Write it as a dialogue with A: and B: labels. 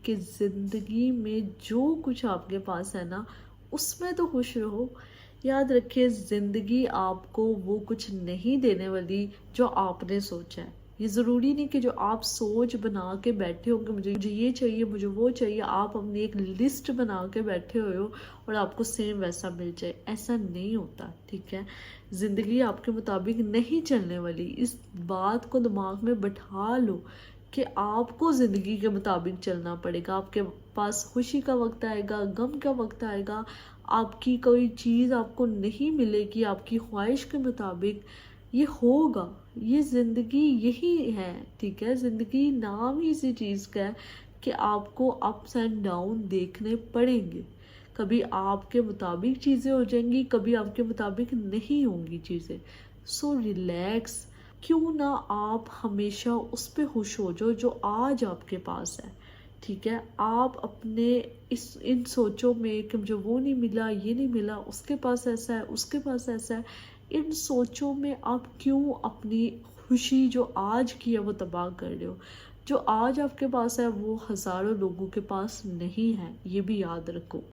A: کہ زندگی میں جو کچھ آپ کے پاس ہے نا اس میں تو خوش رہو. یاد رکھیے زندگی آپ کو وہ کچھ نہیں دینے والی جو آپ نے سوچا ہے. یہ ضروری نہیں کہ جو آپ سوچ بنا کے بیٹھے ہو کہ مجھے یہ چاہیے مجھے وہ چاہیے، آپ اپنی ایک لسٹ بنا کے بیٹھے ہوئے ہو اور آپ کو سیم ویسا مل جائے. ایسا نہیں ہوتا، ٹھیک ہے؟ زندگی آپ کے مطابق نہیں چلنے والی. اس بات کو دماغ میں بٹھا لو کہ آپ کو زندگی کے مطابق چلنا پڑے گا. آپ کے پاس خوشی کا وقت آئے گا، غم کا وقت آئے گا، آپ کی کوئی چیز آپ کو نہیں ملے گی آپ کی خواہش کے مطابق. یہ ہوگا، یہ زندگی یہی ہے، ٹھیک ہے؟ زندگی نام ہی اسی چیز کا ہے کہ آپ کو اپس اینڈ ڈاؤن دیکھنے پڑیں گے. کبھی آپ کے مطابق چیزیں ہو جائیں گی، کبھی آپ کے مطابق نہیں ہوں گی چیزیں. سو ریلیکس. کیوں نہ آپ ہمیشہ اس پہ خوش ہو جو جو آج آپ کے پاس ہے، ٹھیک ہے؟ آپ اپنے ان سوچوں میں کہ مجھے وہ نہیں ملا، یہ نہیں ملا، اس کے پاس ایسا ہے، اس کے پاس ایسا ہے، ان سوچوں میں آپ کیوں اپنی خوشی جو آج کی ہے وہ تباہ کر رہے ہو؟ جو آج آپ کے پاس ہے وہ ہزاروں لوگوں کے پاس نہیں ہے، یہ بھی یاد رکھو.